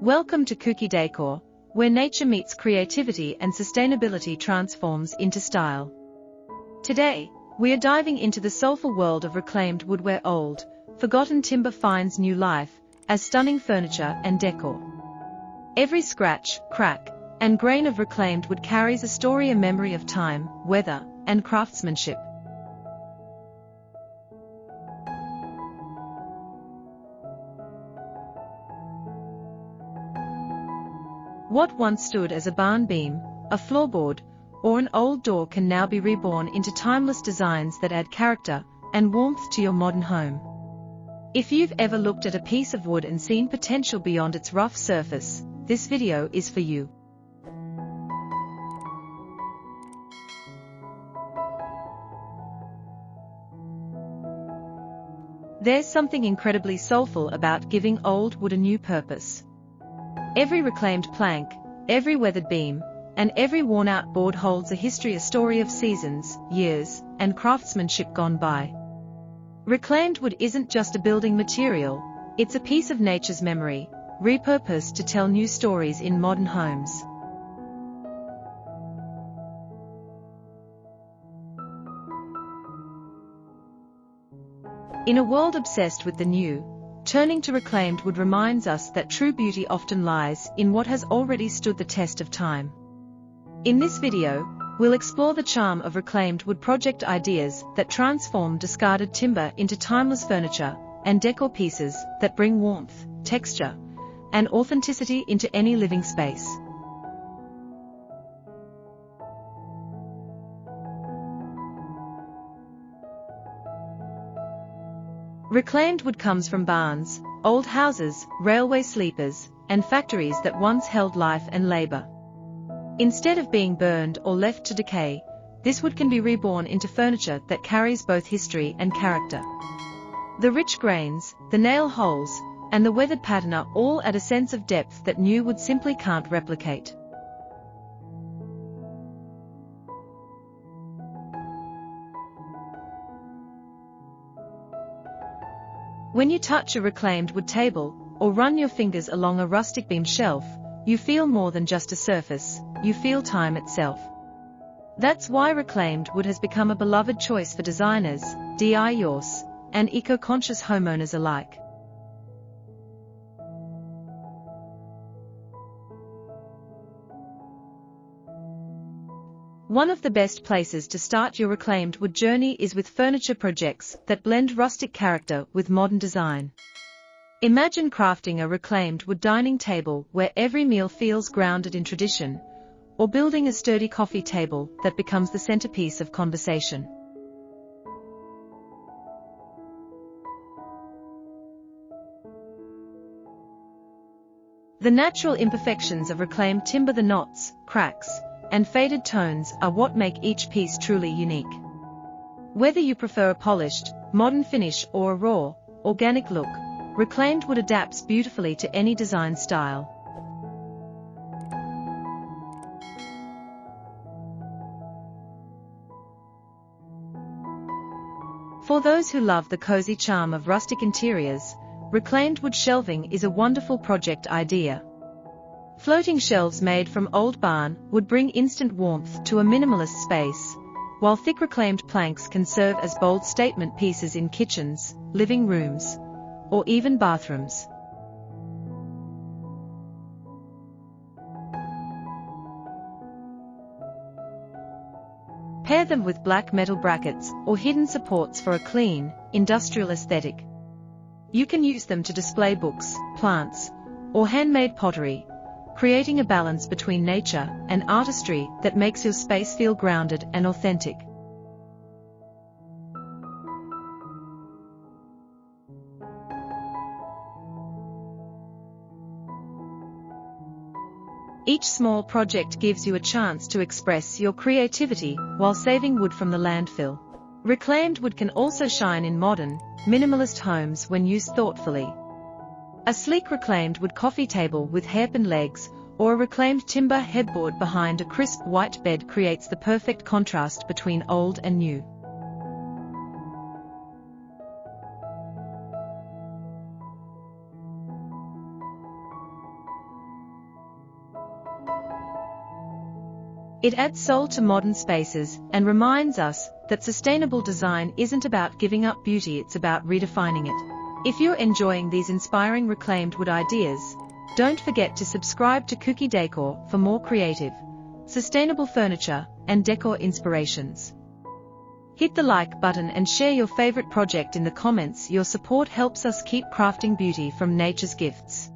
Welcome to Cookie Decor, where nature meets creativity and sustainability transforms into style. Today, we are diving into the soulful world of reclaimed wood where old, forgotten timber finds new life as stunning furniture and decor. Every scratch, crack, and grain of reclaimed wood carries a story, a memory of time, weather, and craftsmanship. What once stood as a barn beam, a floorboard, or an old door can now be reborn into timeless designs that add character and warmth to your modern home. If you've ever looked at a piece of wood and seen potential beyond its rough surface, this video is for you. There's something incredibly soulful about giving old wood a new purpose. Every reclaimed plank, every weathered beam, and every worn-out board holds a history, a story of seasons, years, and craftsmanship gone by. Reclaimed wood isn't just a building material, it's a piece of nature's memory, repurposed to tell new stories in modern homes. In a world obsessed with the new, turning to reclaimed wood reminds us that true beauty often lies in what has already stood the test of time. In this video, we'll explore the charm of reclaimed wood, project ideas that transform discarded timber into timeless furniture, and decor pieces that bring warmth, texture, and authenticity into any living space. Reclaimed wood comes from barns, old houses, railway sleepers, and factories that once held life and labor. Instead of being burned or left to decay, this wood can be reborn into furniture that carries both history and character. The rich grains, the nail holes, and the weathered pattern are all add a sense of depth that new wood simply can't replicate. When you touch a reclaimed wood table, or run your fingers along a rustic beam shelf, you feel more than just a surface, you feel time itself. That's why reclaimed wood has become a beloved choice for designers, DIYers, and eco-conscious homeowners alike. One of the best places to start your reclaimed wood journey is with furniture projects that blend rustic character with modern design. Imagine crafting a reclaimed wood dining table where every meal feels grounded in tradition, or building a sturdy coffee table that becomes the centerpiece of conversation. The natural imperfections of reclaimed timber, the knots, cracks, and faded tones are what make each piece truly unique. Whether you prefer a polished, modern finish or a raw, organic look, reclaimed wood adapts beautifully to any design style. For those who love the cozy charm of rustic interiors, reclaimed wood shelving is a wonderful project idea. Floating shelves made from old barn would bring instant warmth to a minimalist space, while thick reclaimed planks can serve as bold statement pieces in kitchens, living rooms, or even bathrooms. Pair them with black metal brackets or hidden supports for a clean, industrial aesthetic. You can use them to display books, plants, or handmade pottery, creating a balance between nature and artistry that makes your space feel grounded and authentic. Each small project gives you a chance to express your creativity while saving wood from the landfill. Reclaimed wood can also shine in modern, minimalist homes when used thoughtfully. A sleek reclaimed wood coffee table with hairpin legs, or a reclaimed timber headboard behind a crisp white bed creates the perfect contrast between old and new. It adds soul to modern spaces and reminds us that sustainable design isn't about giving up beauty, it's about redefining it. If you're enjoying these inspiring reclaimed wood ideas, don't forget to subscribe to Cookie Decor for more creative, sustainable furniture and decor inspirations. Hit the like button and share your favorite project in the comments. Your support helps us keep crafting beauty from nature's gifts.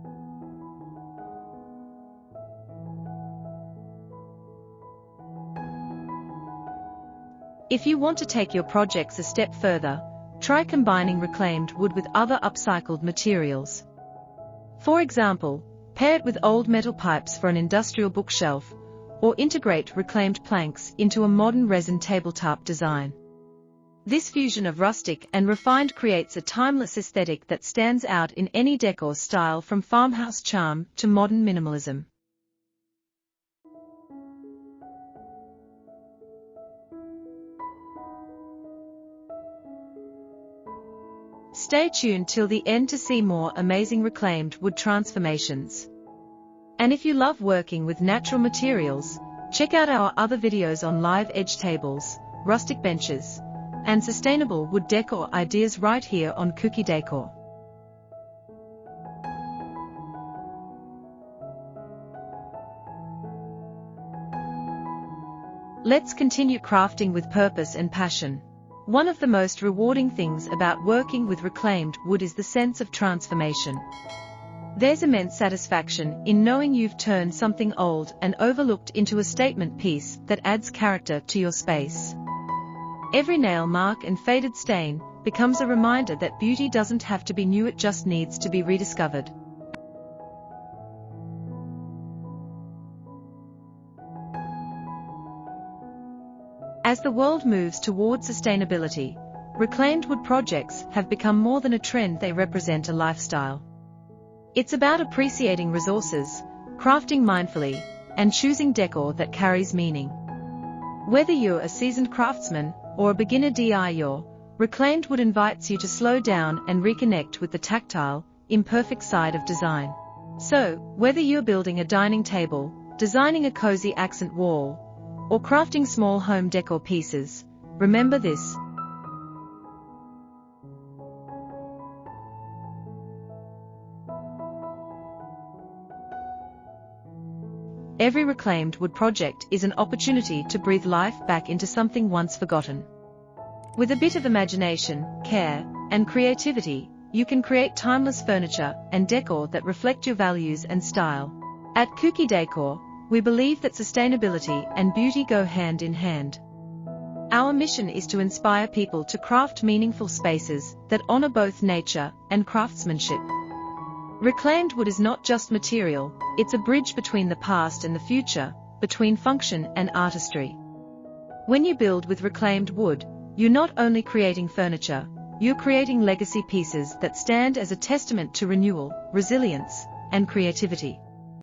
If you want to take your projects a step further, try combining reclaimed wood with other upcycled materials. For example, pair it with old metal pipes for an industrial bookshelf, or integrate reclaimed planks into a modern resin tabletop design. This fusion of rustic and refined creates a timeless aesthetic that stands out in any decor style, from farmhouse charm to modern minimalism. Stay tuned till the end to see more amazing reclaimed wood transformations. And if you love working with natural materials, check out our other videos on live edge tables, rustic benches, and sustainable wood decor ideas right here on Cookie Decor. Let's continue crafting with purpose and passion. One of the most rewarding things about working with reclaimed wood is the sense of transformation. There's immense satisfaction in knowing you've turned something old and overlooked into a statement piece that adds character to your space. Every nail mark and faded stain becomes a reminder that beauty doesn't have to be new, it just needs to be rediscovered. As the world moves toward sustainability, reclaimed wood projects have become more than a trend, they represent a lifestyle. It's about appreciating resources, crafting mindfully, and choosing decor that carries meaning. Whether you're a seasoned craftsman or a beginner DIYer, reclaimed wood invites you to slow down and reconnect with the tactile, imperfect side of design. So, whether you're building a dining table, designing a cozy accent wall, or crafting small home decor pieces, remember this: every reclaimed wood project is an opportunity to breathe life back into something once forgotten. With a bit of imagination, care, and creativity, you can create timeless furniture and decor that reflect your values and style. At Cookie Decor, we believe that sustainability and beauty go hand in hand. Our mission is to inspire people to craft meaningful spaces that honor both nature and craftsmanship. Reclaimed wood is not just material, it's a bridge between the past and the future, between function and artistry. When you build with reclaimed wood, you're not only creating furniture, you're creating legacy pieces that stand as a testament to renewal, resilience, and creativity.